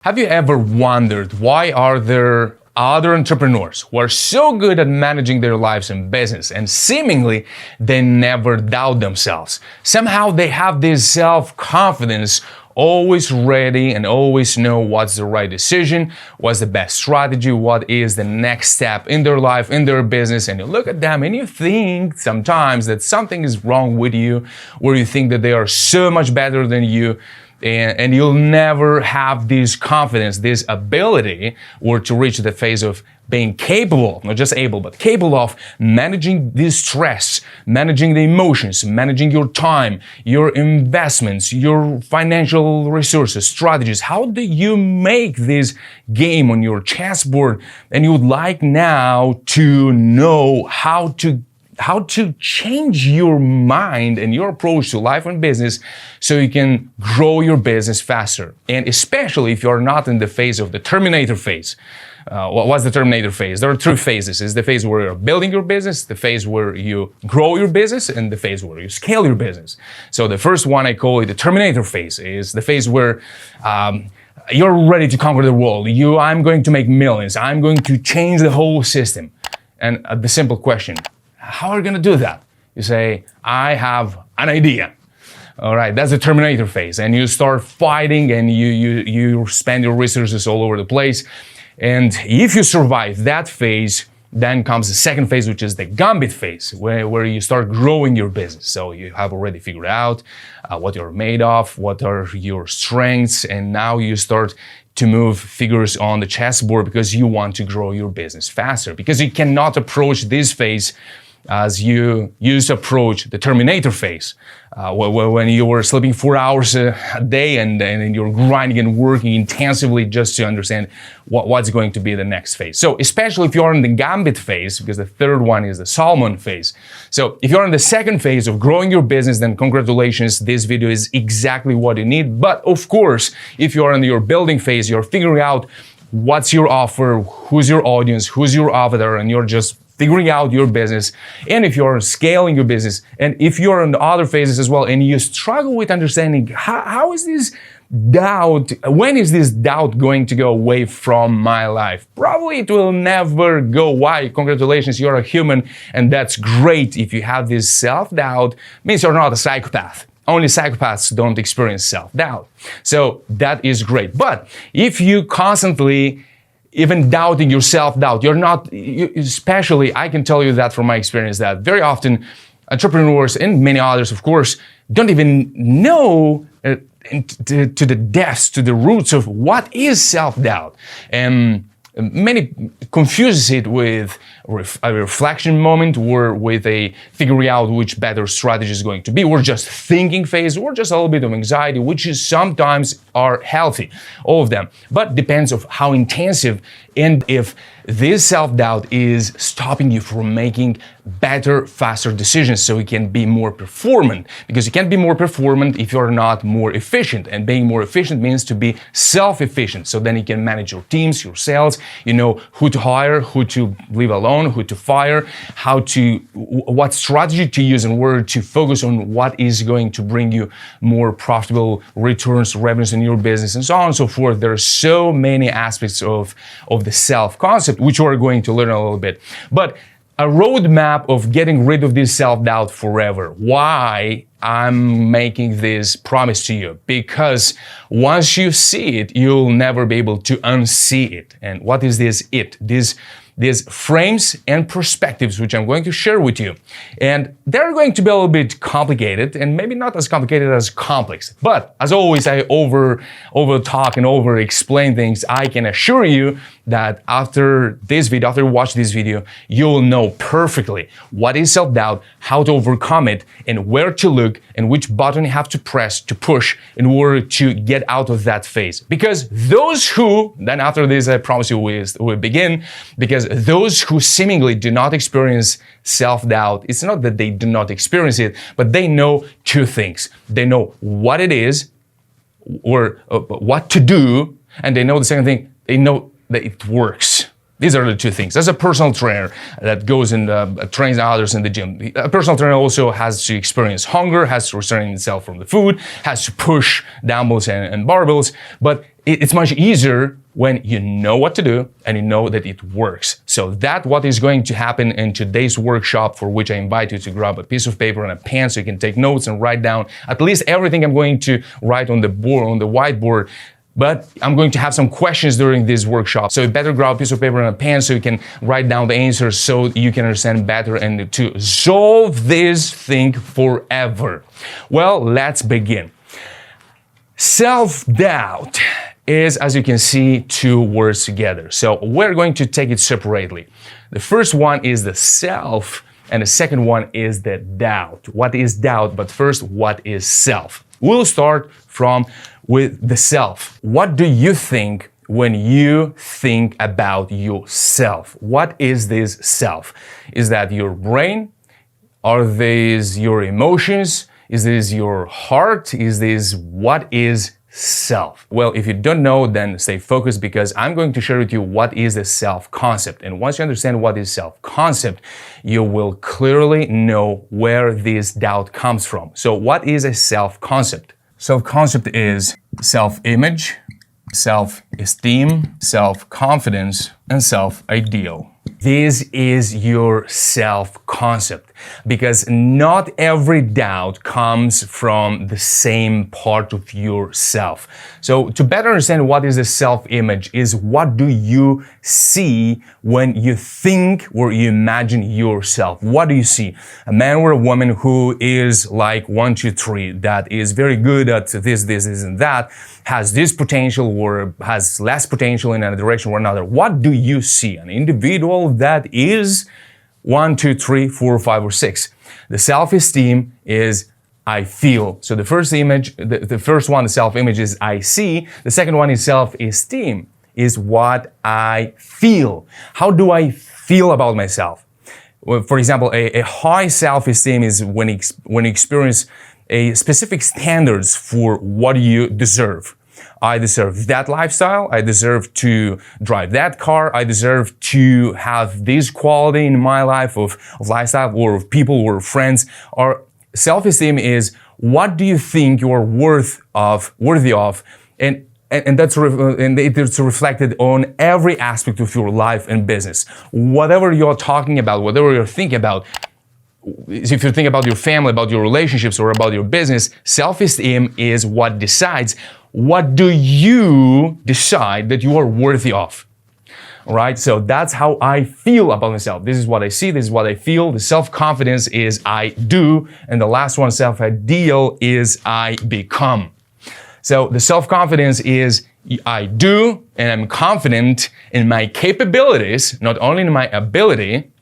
Have you ever wondered why are there other entrepreneurs who are so good at managing their lives and business and seemingly they never doubt themselves? Somehow they have this self-confidence, always ready and always know what's the right decision, what's the best strategy, what is the next step in their life, in their business, and you look at them and you think sometimes that something is wrong with you, or you think that they are so much better than you. And you'll never have this confidence, this ability, or to reach the phase of being capable, not just able, but capable of managing this stress, managing the emotions, managing your time, your investments, your financial resources, strategies. How do you make this game on your chessboard? And you would like now to know how to change your mind and your approach to life and business so you can grow your business faster. And especially if you're not in the phase of the Terminator phase. What's the Terminator phase? There are three phases. It's the phase where you're building your business, the phase where you grow your business, and the phase where you scale your business. So the first one, I call it the Terminator phase, is the phase where you're ready to conquer the world. I'm going to make millions. I'm going to change the whole system. And the simple question, how are you going to do that? You say, I have an idea. All right, that's the Terminator phase. And you start fighting and you spend your resources all over the place. And if you survive that phase, then comes the second phase, which is the Gambit phase, where you start growing your business. So you have already figured out what you're made of, what are your strengths, and now you start to move figures on the chessboard because you want to grow your business faster. Because you cannot approach this phase as you used to approach the Terminator phase, when you were sleeping 4 hours a day and you're grinding and working intensively just to understand what's going to be the next phase. So especially if you're in the Gambit phase, because the third one is the Salmon phase. So if you're in the second phase of growing your business, then congratulations, this video is exactly what you need. But of course, if you're in your building phase, you're figuring out what's your offer, who's your audience, who's your avatar, and you're just figuring out your business, and if you're scaling your business, and if you're in the other phases as well, and you struggle with understanding how is this doubt, when is this doubt going to go away from my life? Probably it will never go. Why? Congratulations, you're a human, and that's great. If you have this self-doubt, means you're not a psychopath. Only psychopaths don't experience self-doubt. So that is great. But if you constantly even doubting your self-doubt, especially, I can tell you that from my experience, that very often entrepreneurs and many others, of course, don't even know to the depths, to the roots of what is self-doubt. And many confuses it with a reflection moment or with a figuring out which better strategy is going to be, or just thinking phase, or just a little bit of anxiety, which is sometimes are healthy, all of them, but depends of how intensive and if this self-doubt is stopping you from making better, faster decisions so you can be more performant. Because you can't be more performant if you're not more efficient. And being more efficient means to be self-efficient. So then you can manage your teams, your sales, you know who to hire, who to leave alone, who to fire, what strategy to use in order to focus on what is going to bring you more profitable returns, revenues in your business, and so on and so forth. There are so many aspects of the self-concept, which we're going to learn a little bit. But a roadmap of getting rid of this self-doubt forever. Why I'm making this promise to you? Because once you see it, you'll never be able to unsee it. And what is this it? These frames and perspectives, which I'm going to share with you. And they're going to be a little bit complicated, and maybe not as complicated as complex. But as always, I over talk and over explain things. I can assure you that after this video, after you watch this video, you'll know perfectly what is self-doubt, how to overcome it, and where to look, and which button you have to press to push in order to get out of that phase. Because those who, then after this, I promise you we'll begin, because those who seemingly do not experience self-doubt, it's not that they do not experience it, but they know two things. They know what it is, or what to do, and they know the second thing, they know that it works. These are the two things. As a personal trainer that goes and trains others in the gym, a personal trainer also has to experience hunger, has to restrain itself from the food, has to push dumbbells and barbells. But It's much easier when you know what to do and you know that it works. So that's what is going to happen in today's workshop, for which I invite you to grab a piece of paper and a pen so you can take notes and write down at least everything I'm going to write on the board, on the whiteboard. But I'm going to have some questions during this workshop. So you better grab a piece of paper and a pen so you can write down the answers so you can understand better and to solve this thing forever. Well, let's begin. Self-doubt is, as you can see, two words together. So we're going to take it separately. The first one is the self, and the second one is the doubt. What is doubt? But first, what is self? We'll start with the self. What do you think when you think about yourself? What is this self? Is that your brain? Are these your emotions? Is this your heart? What is self? Well, if you don't know, then stay focused, because I'm going to share with you what is the self-concept. And once you understand what is self-concept, you will clearly know where this doubt comes from. So what is a self-concept? Self-concept is self-image, self-esteem, self-confidence, and self-ideal. This is your self-concept, because not every doubt comes from the same part of yourself. So to better understand what is the self-image is, what do you see when you think or you imagine yourself? What do you see? A man or a woman who is like 1, 2, 3, that is very good at this, and that, has this potential or has less potential in a direction or another. What do you see? An individual that is 1, 2, 3, 4, 5, or 6. The self-esteem is I feel. So the first image, the first one, the self-image, is I see. The second one is self-esteem, is what I feel. How do I feel about myself? Well, for example, a high self-esteem is when you experience a specific standards for what you deserve. I deserve that lifestyle. I deserve to drive that car. I deserve to have this quality in my life of lifestyle or of people or friends. Or self-esteem is what do you think you're worthy of, and it's reflected on every aspect of your life and business. Whatever you're talking about, whatever you're thinking about. If you think about your family, about your relationships, or about your business, self-esteem is what decides what do you decide that you are worthy of. All right, so that's how I feel about myself. This is what I see, this is what I feel. The self-confidence is I do, and the last one, self-ideal, is I become. So the self-confidence is I do, and I'm confident in my capabilities, not only in my ability.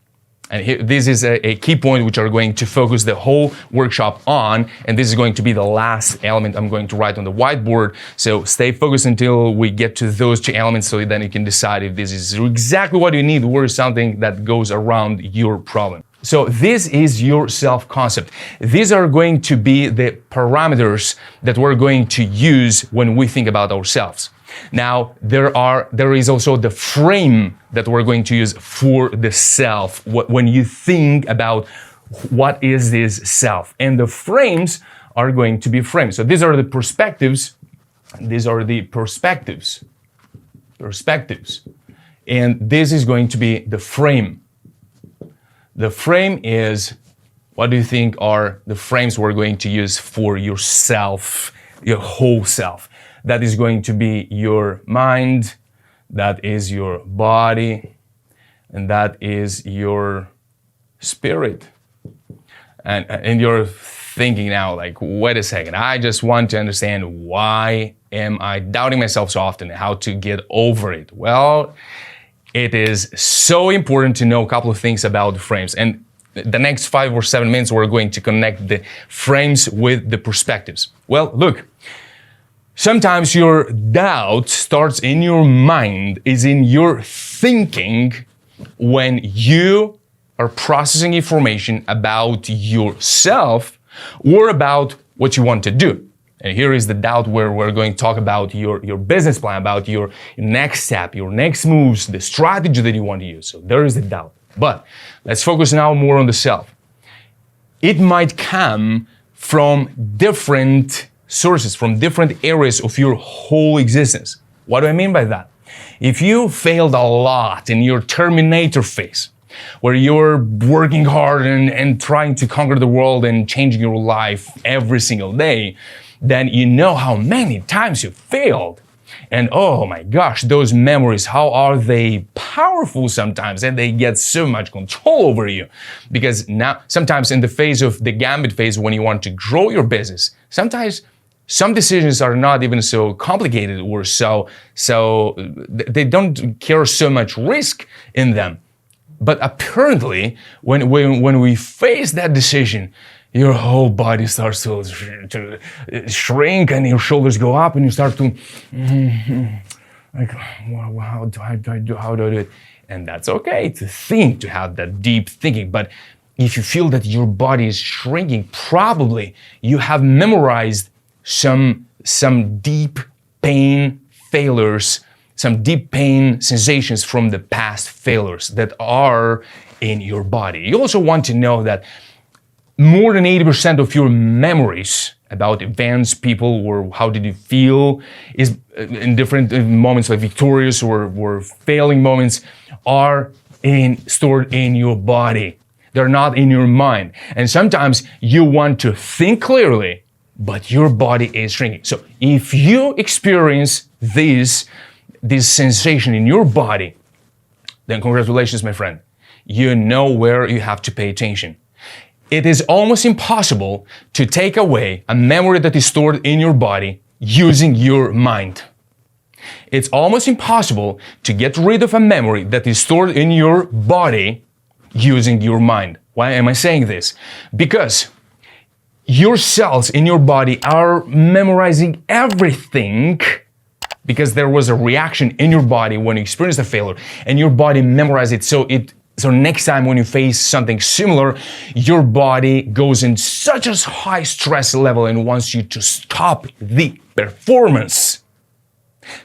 And here, this is a key point which are going to focus the whole workshop on, and this is going to be the last element I'm going to write on the whiteboard. So stay focused until we get to those two elements, so then you can decide if this is exactly what you need or something that goes around your problem. So this is your self-concept. These are going to be the parameters that we're going to use when we think about ourselves. Now, there is also the frame that we're going to use for the self when you think about what is this self. And the frames are going to be frames. So these are the perspectives. These are the perspectives. And this is going to be the frame. The frame is, what do you think are the frames we're going to use for yourself, your whole self? That is going to be your mind, that is your body, and that is your spirit. And you're thinking now, like, wait a second, I just want to understand why am I doubting myself so often, how to get over it. Well, it is so important to know a couple of things about the frames. And the next 5 or 7 minutes, we're going to connect the frames with the perspectives. Well, look. Sometimes your doubt starts in your mind, is in your thinking when you are processing information about yourself or about what you want to do. And here is the doubt where we're going to talk about your business plan, about your next step, your next moves, the strategy that you want to use. So there is the doubt. But let's focus now more on the self. It might come from different sources, from different areas of your whole existence. What do I mean by that? If you failed a lot in your Terminator phase, where you're working hard and trying to conquer the world and changing your life every single day, then you know how many times you failed. And oh my gosh, those memories, how are they powerful sometimes, and they get so much control over you. Because now, sometimes in the phase of the gambit phase, when you want to grow your business, sometimes some decisions are not even so complicated or so they don't carry so much risk in them. But apparently, when we face that decision, your whole body starts to shrink and your shoulders go up and you start to, like, well, how do I do it? And that's okay to think, to have that deep thinking. But if you feel that your body is shrinking, probably you have memorized some deep pain failures, some deep pain sensations from the past failures that are in your body. You also want to know that more than 80% of your memories about events, people, or how did you feel is in different moments, like victorious or failing moments, are stored in your body. They're not in your mind. And sometimes you want to think clearly, but your body is shrinking. So if you experience this sensation in your body, then congratulations, my friend. You know where you have to pay attention. It is almost impossible to take away a memory that is stored in your body using your mind. It's almost impossible to get rid of a memory that is stored in your body using your mind. Why am I saying this? Because your cells in your body are memorizing everything, because there was a reaction in your body when you experienced a failure, and your body memorized it. So next time when you face something similar, your body goes in such a high stress level and wants you to stop the performance,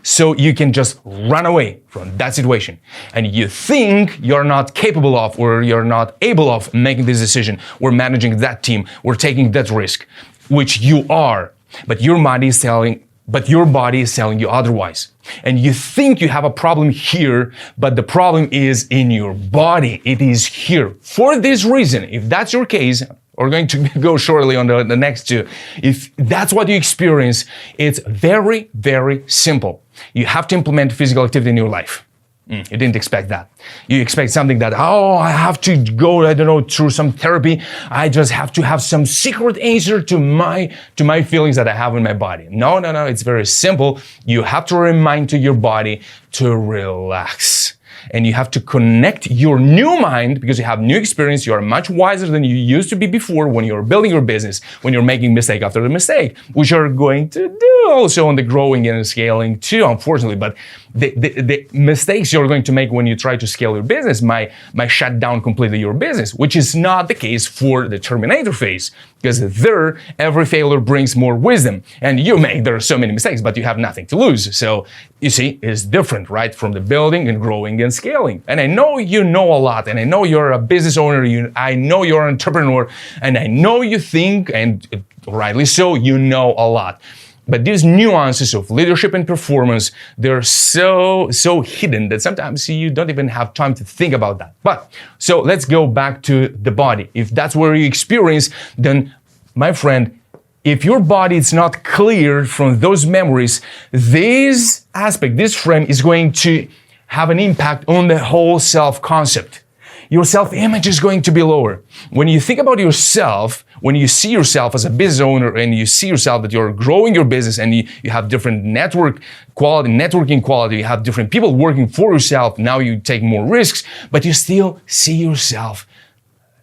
so you can just run away from that situation. And you think you're not capable of, or you're not able of making this decision, or managing that team, or taking that risk, which you are. But your body is telling you otherwise. And you think you have a problem here, but the problem is in your body. It is here. For this reason, if that's your case, we're going to go shortly on the next two. If that's what you experience, it's very, very simple. You have to implement physical activity in your life. You didn't expect that. You expect something that, I have to go, through some therapy. I just have to have some secret answer to my feelings that I have in my body. No, it's very simple. You have to remind to your body to relax. And you have to connect your new mind, because you have new experience. You are much wiser than you used to be before when you're building your business, when you're making mistake after the mistake, which you're going to do also on the growing and scaling too, unfortunately. But the mistakes you're going to make when you try to scale your business might shut down completely your business, which is not the case for the Terminator phase, because there, every failure brings more wisdom. And there are so many mistakes, but you have nothing to lose. So you see, it's different, right? From the building and growing and scaling. And I know you know a lot, and I know you're a business owner, I know you're an entrepreneur, and I know you think, and rightly so, you know a lot. But these nuances of leadership and performance, they're so hidden that sometimes you don't even have time to think about that. But, so let's go back to the body. If that's where you experience, then, my friend, if your body is not cleared from those memories, this aspect, this frame is going to have an impact on the whole self-concept. Your self-image is going to be lower. When you think about yourself, when you see yourself as a business owner and you see yourself that you're growing your business and you have different networking quality, you have different people working for yourself, now you take more risks, but you still see yourself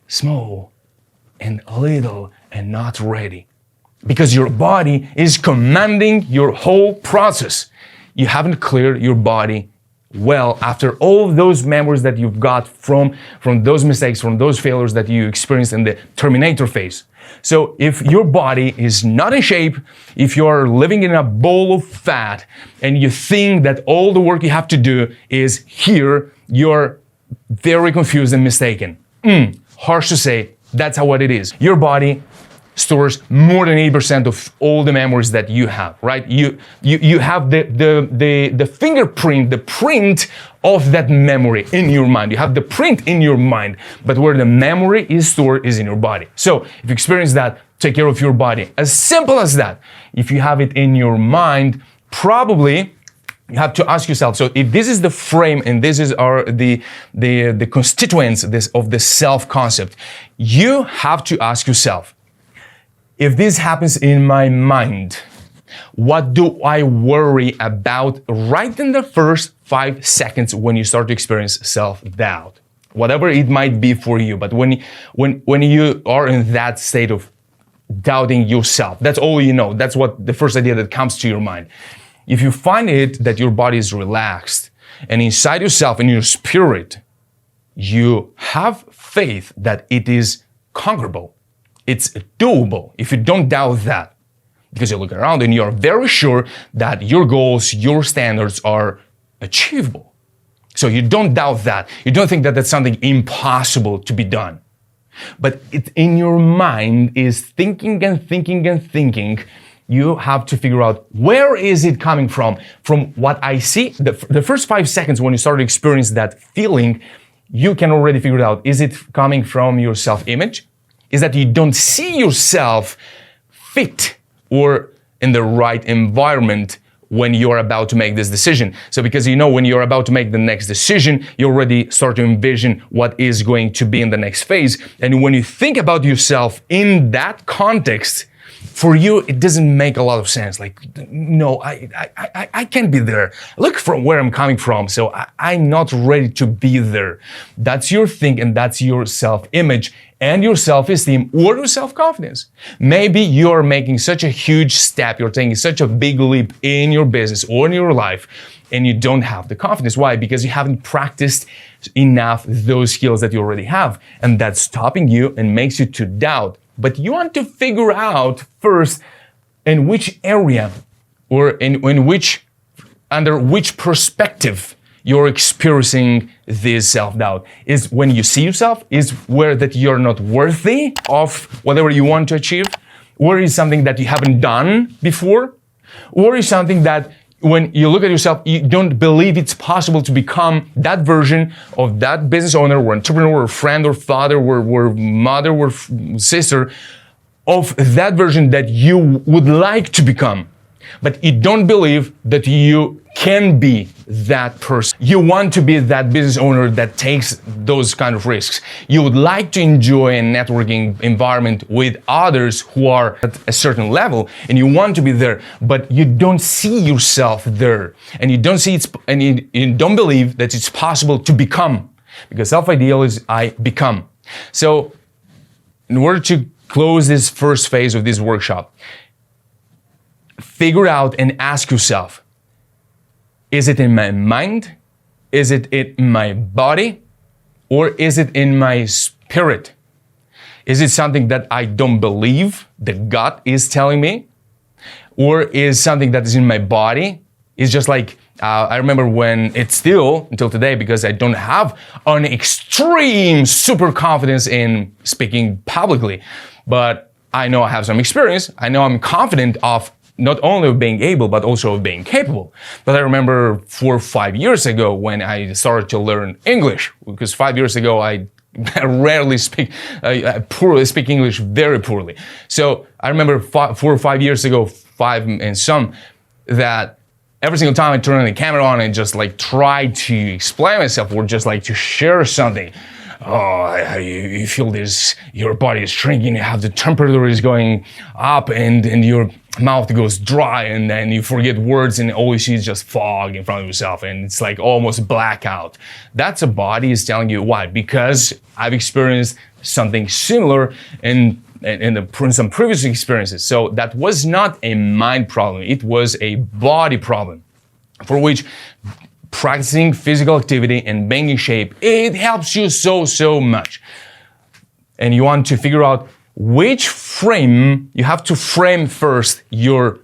small and little and not ready. Because your body is commanding your whole process. You haven't cleared your body well after all of those memories that you've got from those mistakes, from those failures that you experienced in the Terminator phase. So if your body is not in shape, if you're living in a bowl of fat and you think that all the work you have to do is here, you're very confused and mistaken. Harsh to say, that's how what it is. Your body stores more than 80% of all the memories that you have, right? You have the fingerprint, the print of that memory in your mind. You have the print in your mind, but where the memory is stored is in your body. So if you experience that, take care of your body. As simple as that. If you have it in your mind, probably you have to ask yourself, so if this is the frame and this is the constituents of the self-concept, you have to ask yourself, if this happens in my mind, what do I worry about right in the first 5 seconds when you start to experience self-doubt? Whatever it might be for you, but when you are in that state of doubting yourself, that's all you know. That's what the first idea that comes to your mind. If you find it that your body is relaxed and inside yourself, in your spirit, you have faith that it is conquerable. It's doable. If you don't doubt that, because you look around and you're very sure that your goals, your standards are achievable. So you don't doubt that. You don't think that that's something impossible to be done. But it in your mind is thinking and thinking and thinking. You have to figure out, where is it coming from? From what I see, the first 5 seconds when you start to experience that feeling, you can already figure it out. Is it coming from your self-image? Is that you don't see yourself fit or in the right environment when you're about to make this decision? So because you know when you're about to make the next decision, you already start to envision what is going to be in the next phase. And when you think about yourself in that context, for you, it doesn't make a lot of sense. Like, no, I can't be there. Look from where I'm coming from. So I'm not ready to be there. That's your thing, and that's your self-image and your self-esteem or your self-confidence. Maybe you're making such a huge step. You're taking such a big leap in your business or in your life, and you don't have the confidence. Why? Because you haven't practiced enough those skills that you already have. And that's stopping you and makes you to doubt. But you want to figure out first in which area or under which perspective you're experiencing this self-doubt. Is when you see yourself, is where that you're not worthy of whatever you want to achieve, or is something that you haven't done before, or is something that when you look at yourself, you don't believe it's possible to become that version of that business owner or entrepreneur or friend or father or mother or sister of that version that you would like to become. But you don't believe that you can be that person. You want to be that business owner that takes those kind of risks. You would like to enjoy a networking environment with others who are at a certain level, and you want to be there, but you don't see yourself there, and you don't see you don't believe that it's possible to become, because self-ideal is I become. So, in order to close this first phase of this workshop, figure out and ask yourself, is it in my mind? Is it in my body? Or is it in my spirit? Is it something that I don't believe the gut is telling me? Or is something that is in my body? It's just like, I remember when it's still until today, because I don't have an extreme super confidence in speaking publicly, but I know I have some experience. I know I'm confident of not only of being able, but also of being capable. But I remember 4 or 5 years ago when I started to learn English, because 5 years ago I rarely speak, poorly speak English, very poorly. So I remember 4 or 5 years ago, 5 and some, that every single time I turn the camera on and just like try to explain myself or just like to share something, you feel this, your body is shrinking, you have the temperature is going up and your mouth goes dry, and then you forget words and all you see is just fog in front of yourself, and it's like almost blackout. That's a body is telling you. Why? Because I've experienced something similar in some previous experiences. So that was not a mind problem, it was a body problem, for which practicing physical activity and being in shape, it helps you so much. And you want to figure out which frame, you have to frame first your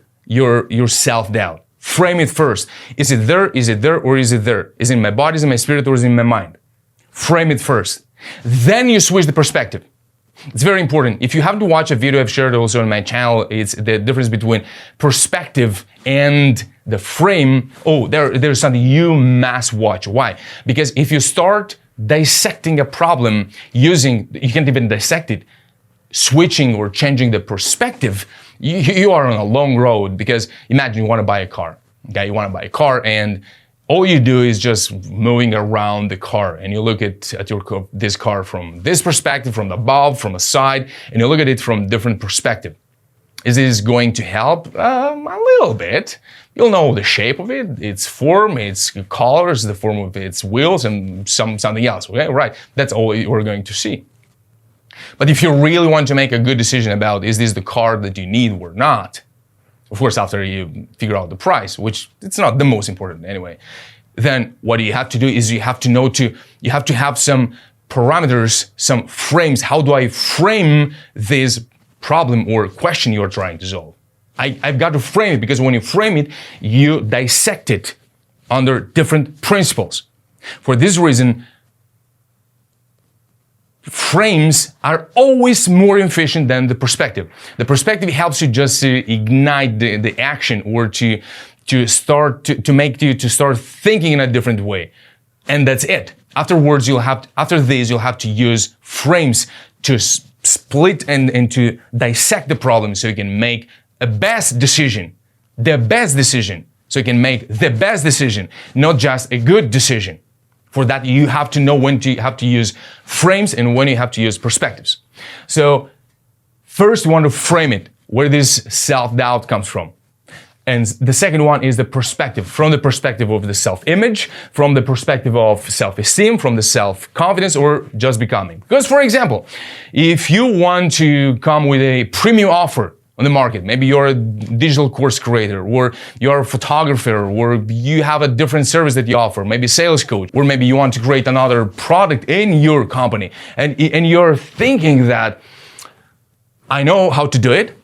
self-doubt. Frame it first. Is it there, or is it there? Is it in my body, is it in my spirit, or is it in my mind? Frame it first. Then you switch the perspective. It's very important. If you happen to watch a video I've shared also on my channel, it's the difference between perspective and the frame. Oh, there's something you must watch. Why? Because if you start dissecting a problem you can't even dissect it, switching or changing the perspective, you are on a long road. Because imagine you want to buy a car. Okay, you want to buy a car and all you do is just moving around the car, and you look at this car from this perspective, from the above, from the side, and you look at it from different perspective. Is this going to help? A little bit. You'll know the shape of it, its form, its colors, the form of its wheels, and something else. Okay, right? That's all we're going to see. But if you really want to make a good decision about is this the car that you need or not, of course, after you figure out the price, which it's not the most important anyway, then what you have to do is you have to have some parameters, some frames. How do I frame this problem or question you're trying to solve? I've got to frame it, because when you frame it, you dissect it under different principles. For this reason, frames are always more efficient than the perspective. The perspective helps you just to ignite the action, or to make you to start thinking in a different way. And that's it. Afterwards, after this, you'll have to use frames to split and to dissect the problem so you can make the best decision. So you can make the best decision, not just a good decision. For that, you have to know when you have to use frames and when you have to use perspectives. So first, you want to frame it, where this self-doubt comes from. And the second one is the perspective, from the perspective of the self-image, from the perspective of self-esteem, from the self-confidence, or just becoming. Because, for example, if you want to come with a premium offer on the market, maybe you're a digital course creator, or you're a photographer, or you have a different service that you offer, maybe sales coach, or maybe you want to create another product in your company, and you're thinking that, I know how to do it,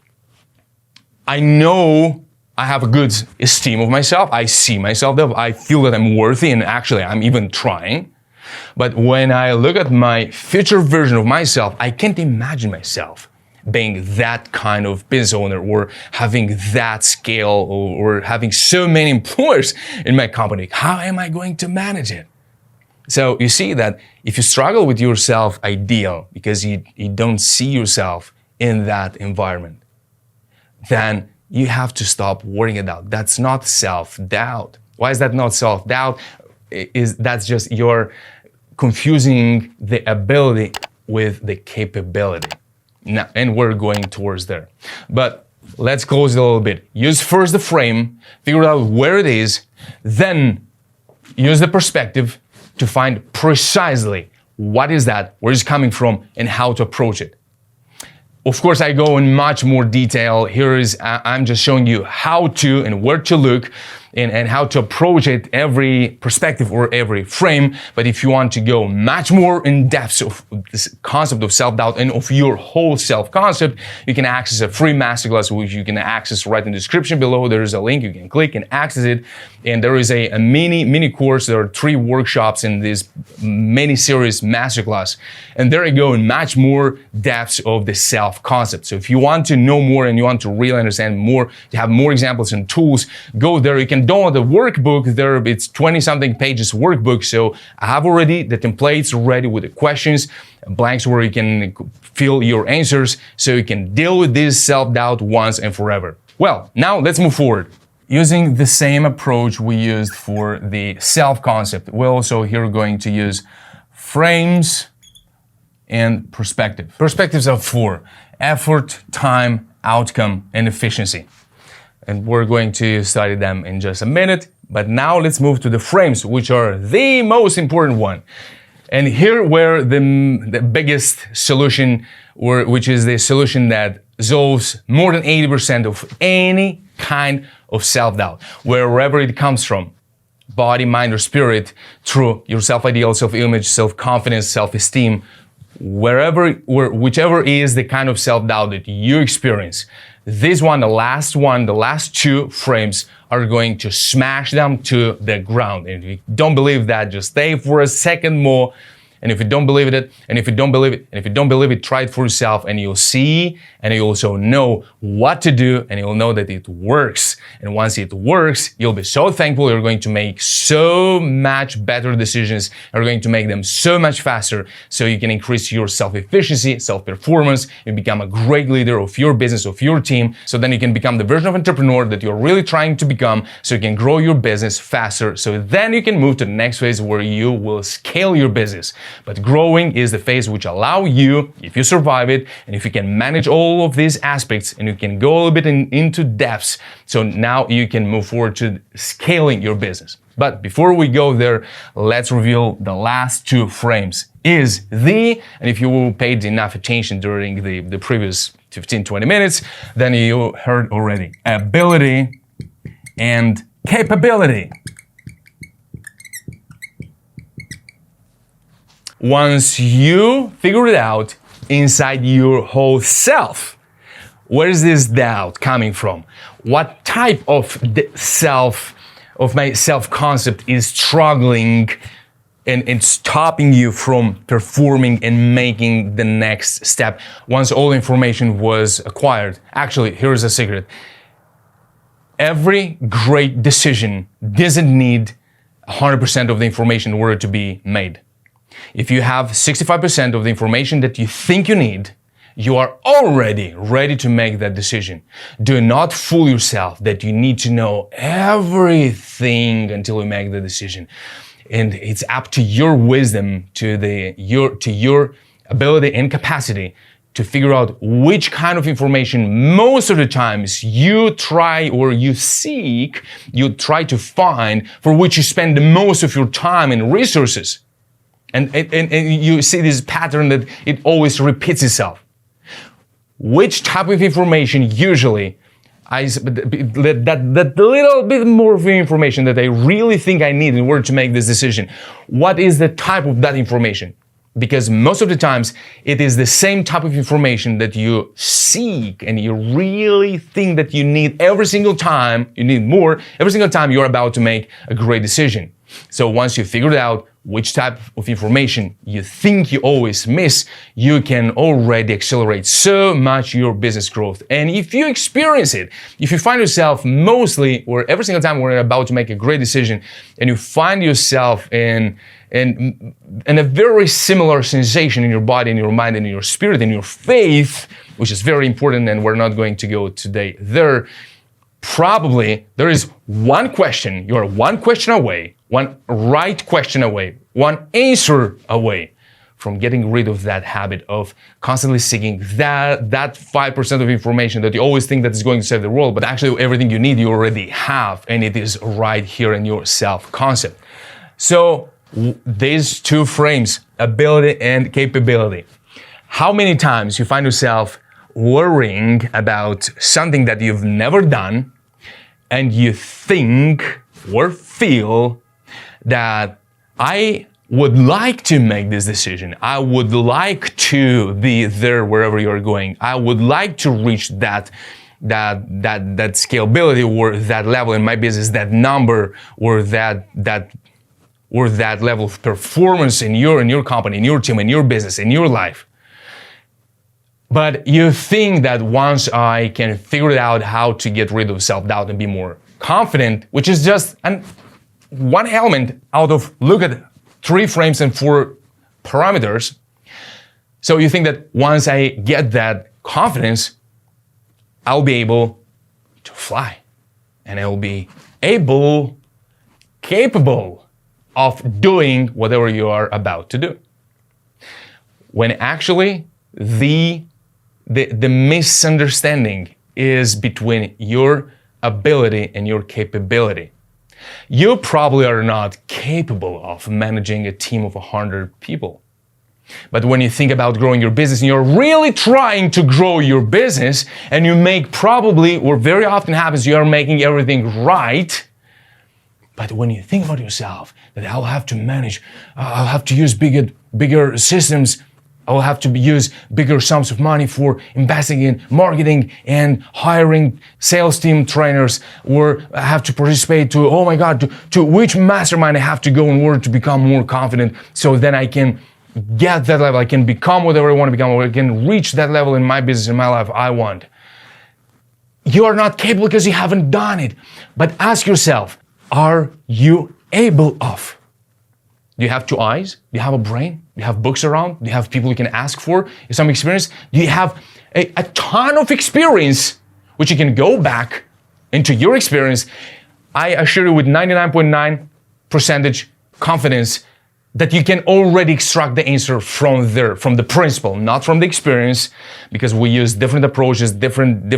I know I have a good esteem of myself, I see myself there, I feel that I'm worthy, and actually I'm even trying. But when I look at my future version of myself, I can't imagine myself being that kind of business owner, or having that scale, or having so many employees in my company. How am I going to manage it? So you see that if you struggle with your self-ideal because you don't see yourself in that environment, then you have to stop worrying about. That's not self-doubt. Why is that not self-doubt? That's just you're confusing the ability with the capability. Now, and we're going towards there. But let's close it a little bit. Use first the frame, figure out where it is, then use the perspective to find precisely what is that, where it's coming from, and how to approach it. Of course, I go in much more detail. I'm just showing you how to and where to look and how to approach it, every perspective or every frame. But if you want to go much more in depth of this concept of self-doubt and of your whole self-concept, you can access a free masterclass, which you can access right in the description below. There is a link, you can click and access it. And there is a mini course. There are 3 workshops in this mini series masterclass. And there I go in much more depths of the self-concept. So if you want to know more and you want to really understand more, to have more examples and tools, go there. You can download the workbook there. It's 20-something pages workbook. So I have already the templates ready with the questions, blanks where you can fill your answers so you can deal with this self-doubt once and forever. Well, now let's move forward. Using the same approach we used for the self-concept, we're also here going to use frames and perspective. Perspectives are 4: effort, time, outcome, and efficiency. And we're going to study them in just a minute. But now let's move to the frames, which are the most important one. And here where the biggest solution, or which is the solution that solves more than 80% of any kind of self-doubt, wherever it comes from, body, mind, or spirit, through your self-ideal, self-image, self-confidence, self-esteem, whichever is the kind of self-doubt that you experience. This one, the last 2 frames are going to smash them to the ground. And if you don't believe that, just stay for a second more And if you don't believe it, and if you don't believe it, and if you don't believe it, try it for yourself and you'll see, and you'll also know what to do, and you'll know that it works. And once it works, you'll be so thankful. You're going to make so much better decisions. You're going to make them so much faster, so you can increase your self-efficiency, self-performance. You become a great leader of your business, of your team. So then you can become the version of entrepreneur that you're really trying to become, so you can grow your business faster. So then you can move to the next phase where you will scale your business. But growing is the phase which allow you, if you survive it, and if you can manage all of these aspects, and you can go a little bit into depths, so now you can move forward to scaling your business. But before we go there, let's reveal the last two frames. And if you paid enough attention during the previous 15-20 minutes, then you heard already, ability and capability. Once you figure it out inside your whole self, where is this doubt coming from? What type of my self-concept is struggling and stopping you from performing and making the next step once all information was acquired? Actually, here's a secret. Every great decision doesn't need 100% of the information in order to be made. If you have 65% of the information that you think you need, you are already ready to make that decision. Do not fool yourself that you need to know everything until you make the decision. And it's up to your wisdom, to your ability and capacity to figure out which kind of information most of the times you try or you seek, you try to find, for which you spend the most of your time and resources. And you see this pattern that it always repeats itself. Which type of information usually, that little bit more of information that I really think I need in order to make this decision, what is the type of that information? Because most of the times it is the same type of information that you seek and you really think that you need every single time, you need more, every single time you're about to make a great decision. So once you figured out which type of information you think you always miss, you can already accelerate so much your business growth. And if you experience it, if you find yourself mostly or every single time we're about to make a great decision and you find yourself in a very similar sensation in your body, in your mind, and in your spirit, in your faith, which is very important, and we're not going to go today there, probably there is one question, you're one question away, one right question away, one answer away from getting rid of that habit of constantly seeking that 5% of information that you always think that is going to save the world, but actually everything you need you already have, and it is right here in your self-concept. So these two frames, ability and capability. How many times you find yourself worrying about something that you've never done, and you think or feel that I would like to make this decision. I would like to be there wherever you're going. I would like to reach that scalability or that level in my business, that number or that level of performance in your company, in your team, in your business, in your life. But you think that once I can figure out how to get rid of self-doubt and be more confident, which is just one element out of, look at 3 frames and 4 parameters. So you think that once I get that confidence, I'll be able to fly, and I'll be capable of doing whatever you are about to do. When actually the misunderstanding is between your ability and your capability. You probably are not capable of managing a team of 100 people. But when you think about growing your business and you're really trying to grow your business and you make probably, or very often happens, you are making everything right. But when you think about yourself, that I'll have to manage, I'll have to use bigger systems, I'll have to use bigger sums of money for investing in marketing and hiring sales team trainers, or I have to participate to which mastermind I have to go in order to become more confident, so then I can get that level. I can become whatever I want to become, or I can reach that level in my business, in my life I want. You are not capable because you haven't done it. But ask yourself, are you able of? Do you have two eyes? Do you have a brain? Do you have books around? Do you have people you can ask for? Some experience? Do you have a ton of experience which you can go back into your experience? I assure you with 99.9% confidence that you can already extract the answer from there, from the principle, not from the experience, because we use different approaches, different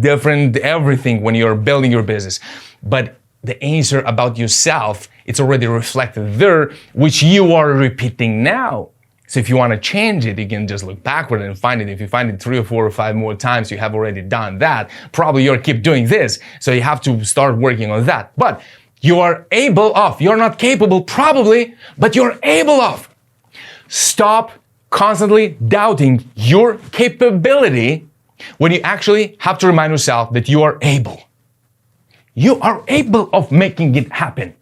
everything when you're building your business. But the answer about yourself, it's already reflected there, which you are repeating now. So if you want to change it, you can just look backward and find it. If you find it 3 or 4 or 5 more times, you have already done that. Probably you'll keep doing this. So you have to start working on that. But you are able of. You're not capable, probably, but you're able of. Stop constantly doubting your capability when you actually have to remind yourself that you are able. You are able of making it happen.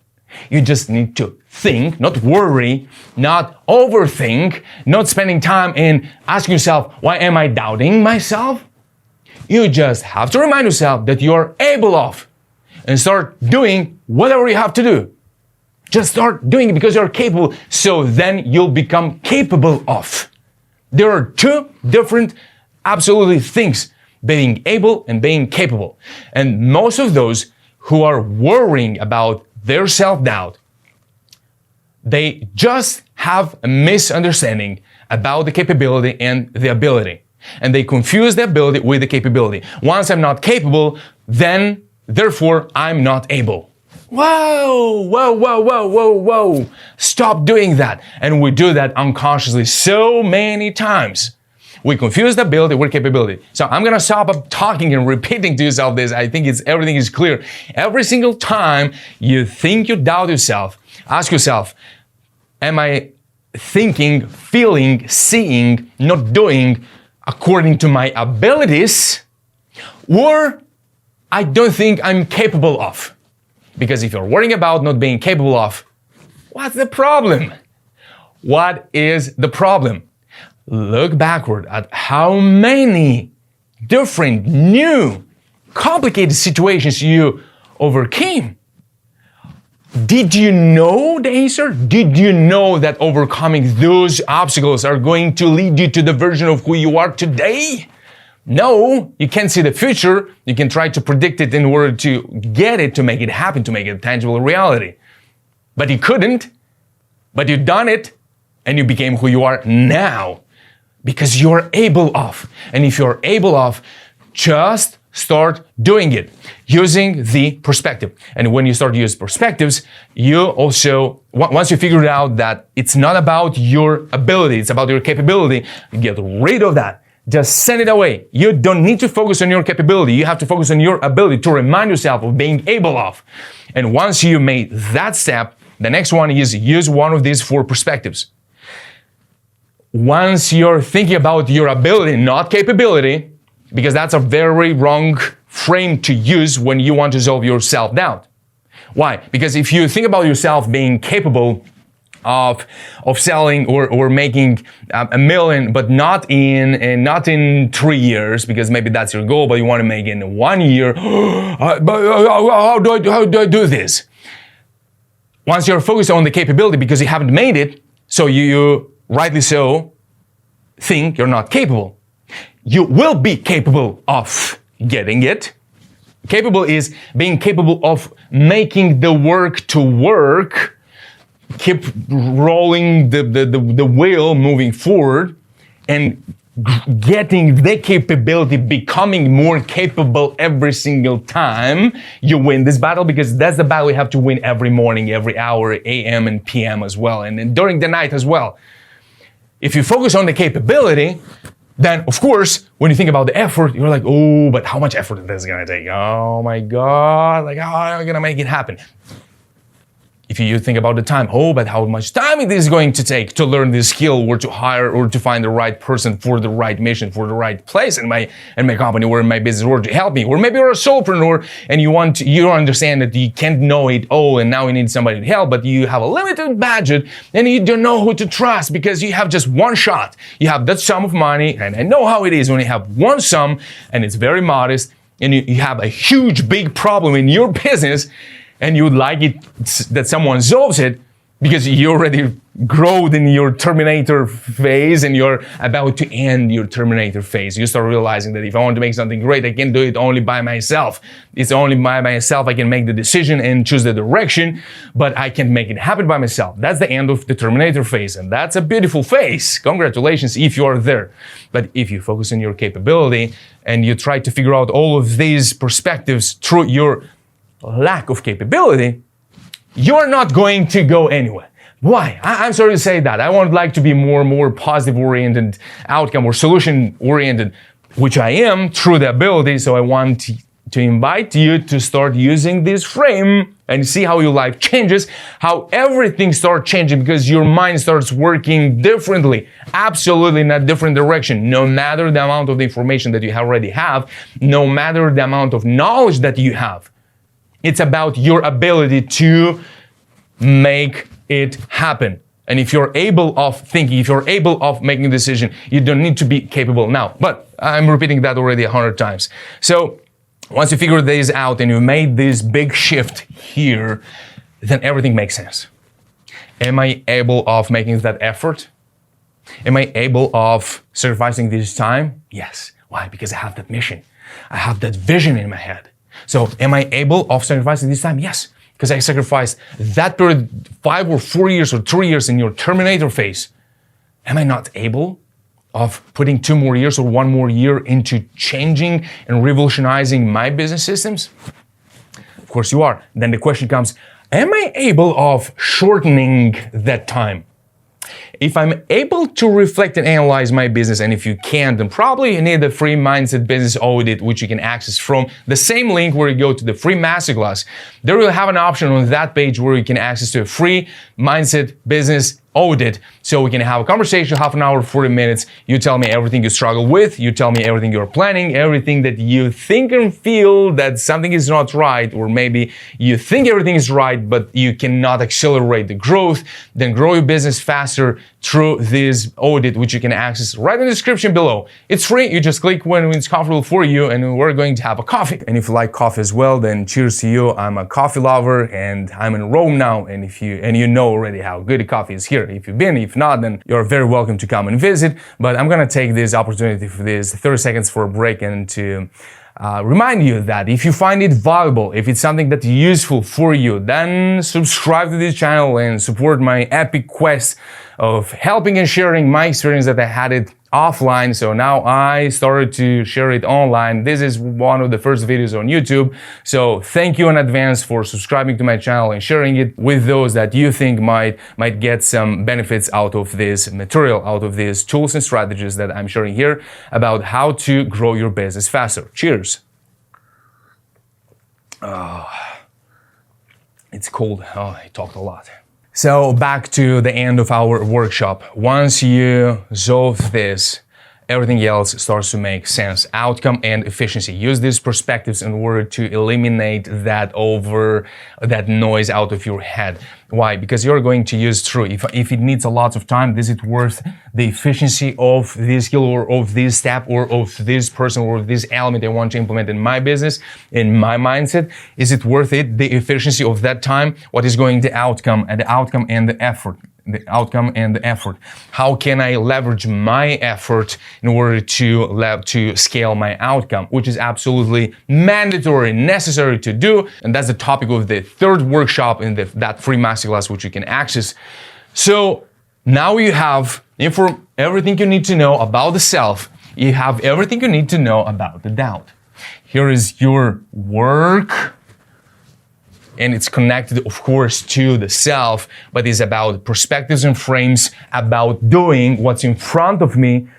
You just need to think, not worry, not overthink, not spending time in asking yourself, why am I doubting myself? You just have to remind yourself that you are able of and start doing whatever you have to do. Just start doing it because you're capable, so then you'll become capable of. There are two different absolutely things, being able and being capable. And most of those who are worrying about their self-doubt, they just have a misunderstanding about the capability and the ability. And they confuse the ability with the capability. Once I'm not capable, then therefore I'm not able. Whoa. Stop doing that. And we do that unconsciously so many times. We confuse the ability with capability. So I'm gonna stop talking and repeating to yourself this. I think everything is clear. Every single time you think you doubt yourself, ask yourself, am I thinking, feeling, seeing, not doing according to my abilities, or I don't think I'm capable of? Because if you're worrying about not being capable of, what's the problem? What is the problem? Look backward at how many different, new, complicated situations you overcame. Did you know the answer? Did you know that overcoming those obstacles are going to lead you to the version of who you are today? No, you can't see the future. You can try to predict it in order to get it, to make it happen, to make it a tangible reality. But you couldn't. But you've done it, and you became who you are now. Because you're able of. And if you're able of, just start doing it using the perspective. And when you start using perspectives, you also, once you figure out that it's not about your ability, it's about your capability, you get rid of that. Just send it away. You don't need to focus on your capability. You have to focus on your ability to remind yourself of being able of. And once you made that step, the next one is use one of these 4 perspectives. Once you're thinking about your ability, not capability, because that's a very wrong frame to use when you want to solve your self-doubt. Why? Because if you think about yourself being capable of selling or making $1 million, but not in 3 years, because maybe that's your goal, but you want to make it in 1 year, but how do I do this? Once you're focused on the capability because you haven't made it, so you rightly so, think you're not capable. You will be capable of getting it. Capable is being capable of making the work to work, keep rolling the wheel moving forward, and getting the capability, becoming more capable every single time you win this battle, because that's the battle you have to win every morning, every hour, AM and PM as well, and during the night as well. If you focus on the capability, then of course, when you think about the effort, you're like, oh, but how much effort is this gonna take? Oh my God, like how am I gonna make it happen? If you think about the time, but how much time it is going to take to learn this skill or to hire or to find the right person for the right mission, for the right place in my company or in my business or to help me. Or maybe you're a solopreneur and you understand that you can't know it all and now you need somebody to help, but you have a limited budget and you don't know who to trust because you have just one shot. You have that sum of money, and I know how it is when you have one sum and it's very modest and you have a huge, big problem in your business, and you would like it that someone solves it because you already growed in your Terminator phase and you're about to end your Terminator phase. You start realizing that if I want to make something great, I can't do it only by myself. It's only by myself I can make the decision and choose the direction, but I can't make it happen by myself. That's the end of the Terminator phase, and that's a beautiful phase. Congratulations if you are there. But if you focus on your capability and you try to figure out all of these perspectives through your lack of capability, you're not going to go anywhere. Why? I'm sorry to say that. I would like to be more positive-oriented, outcome or solution-oriented, which I am through the ability. So I want to invite you to start using this frame and see how your life changes, how everything starts changing because your mind starts working differently, absolutely in a different direction, no matter the amount of information that you already have, no matter the amount of knowledge that you have. It's about your ability to make it happen. And if you're able of thinking, if you're able of making a decision, you don't need to be capable now. But I'm repeating that already 100 times. So once you figure this out and you made this big shift here, then everything makes sense. Am I able of making that effort? Am I able of sacrificing this time? Yes. Why? Because I have that mission. I have that vision in my head. So am I able of sacrificing this time? Yes, because I sacrificed that period 5 or 4 years or 3 years in your Terminator phase. Am I not able of putting 2 more years or 1 more year into changing and revolutionizing my business systems? Of course you are. Then the question comes, am I able of shortening that time? If I'm able to reflect and analyze my business, and if you can't, then probably you need the free mindset business audit, which you can access from the same link where you go to the free masterclass. There will have an option on that page where you can access to a free mindset business audit. So we can have a conversation, half an hour, 40 minutes. You tell me everything you struggle with. You tell me everything you're planning, everything that you think and feel that something is not right, or maybe you think everything is right, but you cannot accelerate the growth. Then grow your business faster through this audit, which you can access right in the description below. It's free. You just click when it's comfortable for you, and we're going to have a coffee. And if you like coffee as well, then cheers to you. I'm a coffee lover, and I'm in Rome now. And you know already how good the coffee is here. If you've been, if not, then you're very welcome to come and visit. But I'm gonna take this opportunity for this 30 seconds for a break and to remind you that if you find it valuable, if it's something that's useful for you, then subscribe to this channel and support my epic quest of helping and sharing my experience that I had it offline. So now I started to share it online. This is one of the first videos on YouTube. So thank you in advance for subscribing to my channel and sharing it with those that you think might get some benefits out of this material, out of these tools and strategies that I'm sharing here about how to grow your business faster. Cheers. It's cold. Oh, I talked a lot. So back to the end of our workshop. Once you solve this, everything else starts to make sense. Outcome and efficiency. Use these perspectives in order to eliminate that noise out of your head. Why? Because you're going to use through. If it needs a lot of time, is it worth the efficiency of this skill or of this step or of this person or this element I want to implement in my business, in my mindset? Is it worth it? The efficiency of that time? What is going to outcome and the outcome and the effort? The outcome and the effort. How can I leverage my effort in order to scale my outcome, which is absolutely mandatory, necessary to do. And that's the topic of the third workshop in that free masterclass, which you can access. So now you have everything you need to know about the self. You have everything you need to know about the doubt. Here is your work. And it's connected, of course, to the self, but it's about perspectives and frames, about doing what's in front of me.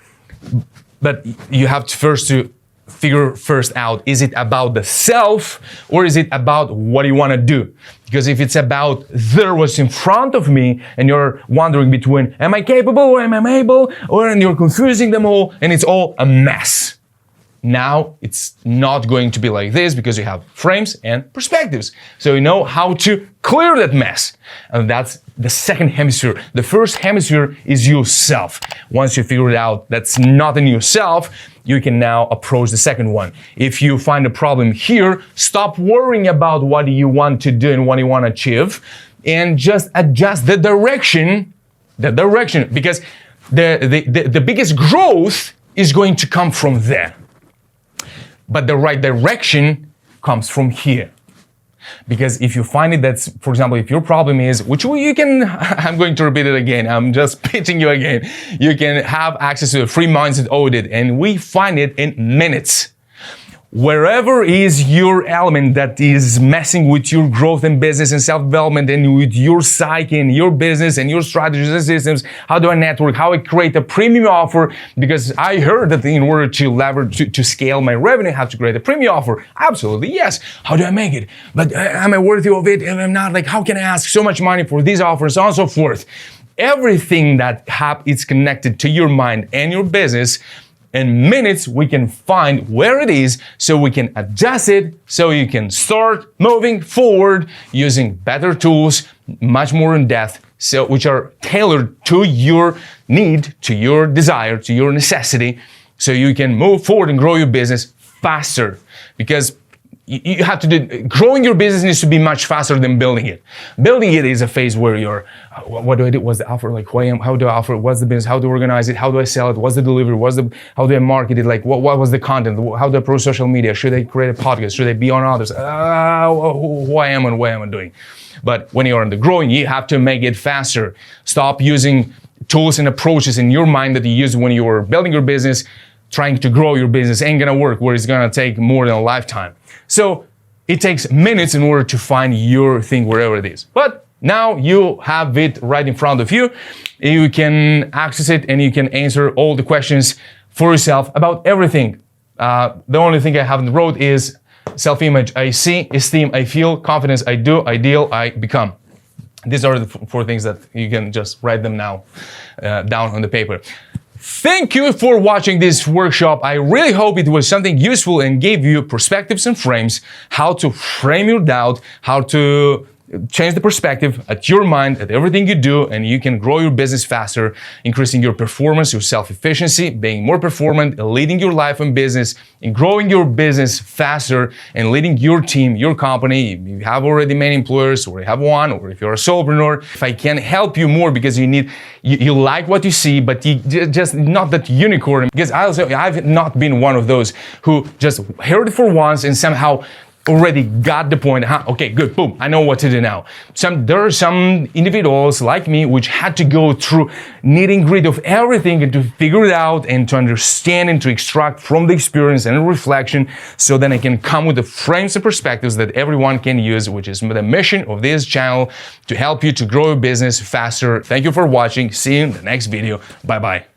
But you have to first to figure first out, is it about the self or is it about what you want to do? Because if it's about there what's in front of me and you're wondering between am I capable or am I able, or and you're confusing them all and it's all a mess. Now it's not going to be like this because you have frames and perspectives. So you know how to clear that mess. And that's the second hemisphere. The first hemisphere is yourself. Once you figure it out that's not in yourself, you can now approach the second one. If you find a problem here, stop worrying about what you want to do and what you want to achieve and just adjust the direction, because the biggest growth is going to come from there. But the right direction comes from here. Because if you find it that's, for example, if your problem is, which you can, I'm going to repeat it again, I'm just pitching you again, you can have access to a free mindset audit and we find it in minutes. Wherever is your element that is messing with your growth and business and self-development and with your psyche and your business and your strategies and systems, how do I network, how I create a premium offer? Because I heard that in order to leverage, to scale my revenue, I have to create a premium offer. Absolutely, yes. How do I make it? But am I worthy of it? If I'm not, like, how can I ask so much money for these offers, so on and so forth? Everything that is connected to your mind and your business, in minutes, we can find where it is so we can adjust it so you can start moving forward using better tools, much more in depth, so which are tailored to your need, to your desire, to your necessity, so you can move forward and grow your business faster. Because you have to do, growing your business needs to be much faster than building it. Building it is a phase where you're, what do I do? What's the offer? Like, who I am? How do I offer? What's the business? How do I organize it? How do I sell it? What's the delivery? How do I market it? Like, what was the content? How do I approach social media? Should I create a podcast? Should I be on others? Who I am and what am I doing? But when you're in the growing, you have to make it faster. Stop using tools and approaches in your mind that you use when you were building your business. Trying to grow your business ain't gonna work, where it's gonna take more than a lifetime. So it takes minutes in order to find your thing wherever it is. But now you have it right in front of you. You can access it and you can answer all the questions for yourself about everything. The only thing I haven't wrote is self-image I see, esteem I feel, confidence I do, ideal I become. These are the four things that you can just write them now down on the paper. Thank you for watching this workshop. I really hope it was something useful and gave you perspectives and frames, how to frame your doubt, how to change the perspective at your mind, at everything you do, and you can grow your business faster, increasing your performance, your self-efficiency, being more performant, leading your life and business, and growing your business faster, and leading your team, your company. If you have already many employers, or you have one, or if you're a solopreneur, if I can help you more because you like what you see, but you just not that unicorn. Because I've not been one of those who just heard it for once and somehow already got the point. Okay, good, boom, I know what to do now. There are some individuals like me which had to go through nitty-gritty of everything and to figure it out and to understand and to extract from the experience and reflection, so then I can come with the frames and perspectives that everyone can use, which is the mission of this channel, to help you to grow your business faster. Thank you for watching. See you in the next video. Bye-bye.